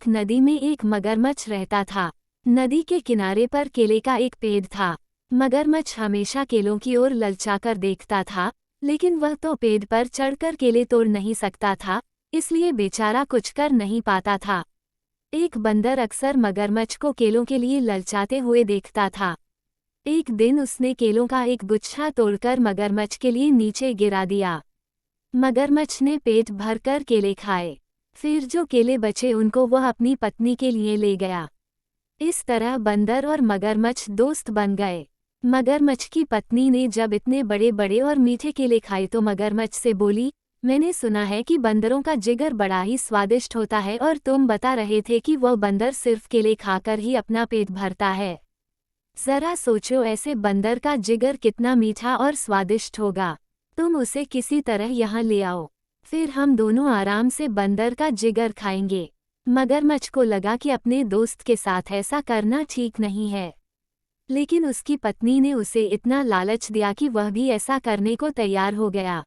एक नदी में एक मगरमच्छ रहता था। नदी के किनारे पर केले का एक पेड़ था। मगरमच्छ हमेशा केलों की ओर ललचाकर देखता था, लेकिन वह तो पेड़ पर चढ़कर केले तोड़ नहीं सकता था, इसलिए बेचारा कुछ कर नहीं पाता था। एक बंदर अक्सर मगरमच्छ को केलों के लिए ललचाते हुए देखता था। एक दिन उसने केलों का एक गुच्छा तोड़कर मगरमच्छ के लिए नीचे गिरा दिया। मगरमच्छ ने पेट भरकर केले खाए। फिर जो केले बचे उनको वह अपनी पत्नी के लिए ले गया। इस तरह बंदर और मगरमच्छ दोस्त बन गए। मगरमच्छ की पत्नी ने जब इतने बड़े बड़े और मीठे केले खाए तो मगरमच्छ से बोली, मैंने सुना है कि बंदरों का जिगर बड़ा ही स्वादिष्ट होता है और तुम बता रहे थे कि वह बंदर सिर्फ केले खाकर ही अपना पेट भरता है। जरा सोचो, ऐसे बंदर का जिगर कितना मीठा और स्वादिष्ट होगा। तुम उसे किसी तरह यहाँ ले आओ, फिर हम दोनों आराम से बंदर का जिगर खाएंगे। मगरमच्छ को लगा कि अपने दोस्त के साथ ऐसा करना ठीक नहीं है, लेकिन उसकी पत्नी ने उसे इतना लालच दिया कि वह भी ऐसा करने को तैयार हो गया।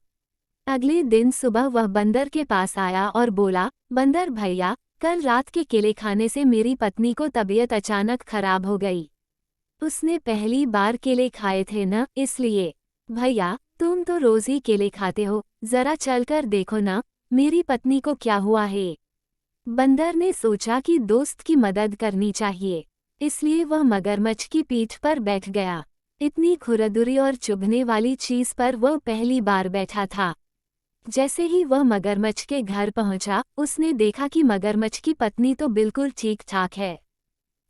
अगले दिन सुबह वह बंदर के पास आया और बोला, बंदर भैया, कल रात के केले खाने से मेरी पत्नी को तबीयत अचानक खराब हो गई। उसने पहली बार केले खाए थे न, इसलिए। भैया, तुम तो रोज ही केले खाते हो, जरा चलकर देखो ना, मेरी पत्नी को क्या हुआ है। बंदर ने सोचा कि दोस्त की मदद करनी चाहिए, इसलिए वह मगरमच्छ की पीठ पर बैठ गया। इतनी खुरदुरी और चुभने वाली चीज पर वह पहली बार बैठा था। जैसे ही वह मगरमच्छ के घर पहुंचा, उसने देखा कि मगरमच्छ की पत्नी तो बिल्कुल ठीक ठाक है।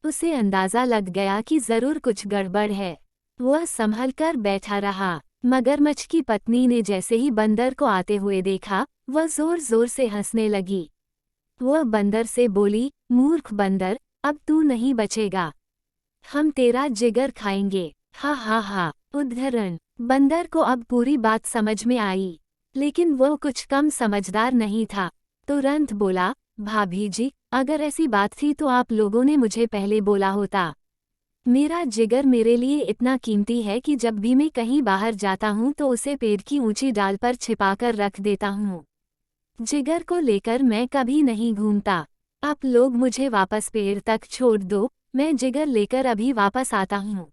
उसे अंदाजा लग गया कि जरूर कुछ गड़बड़ है। वह संभल कर बैठा रहा। मगरमच्छ की पत्नी ने जैसे ही बंदर को आते हुए देखा, वह जोर जोर से हंसने लगी। वह बंदर से बोली, मूर्ख बंदर, अब तू नहीं बचेगा, हम तेरा जिगर खाएंगे। हा हा हा। उद्धरण। बंदर को अब पूरी बात समझ में आई, लेकिन वह कुछ कम समझदार नहीं था। तुरंत बोला, भाभी जी, अगर ऐसी बात थी तो आप लोगों ने मुझे पहले बोला होता। मेरा जिगर मेरे लिए इतना कीमती है कि जब भी मैं कहीं बाहर जाता हूँ तो उसे पेड़ की ऊंची डाल पर छिपाकर रख देता हूँ। जिगर को लेकर मैं कभी नहीं घूमता। आप लोग मुझे वापस पेड़ तक छोड़ दो, मैं जिगर लेकर अभी वापस आता हूँ।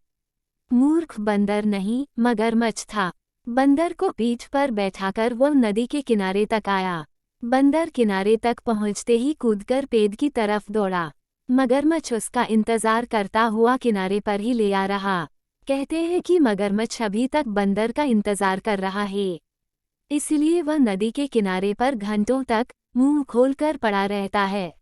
मूर्ख बंदर नहीं, मगरमच्छ था। बंदर को पीठ पर बैठाकर वह नदी के किनारे तक आया। बंदर किनारे तक पहुँचते ही कूदकर पेड़ की तरफ दौड़ा। मगरमच्छ उसका इंतजार करता हुआ किनारे पर ही ले आ रहा। कहते हैं कि मगरमच्छ अभी तक बंदर का इंतजार कर रहा है, इसलिए वह नदी के किनारे पर घंटों तक मुंह खोलकर पड़ा रहता है।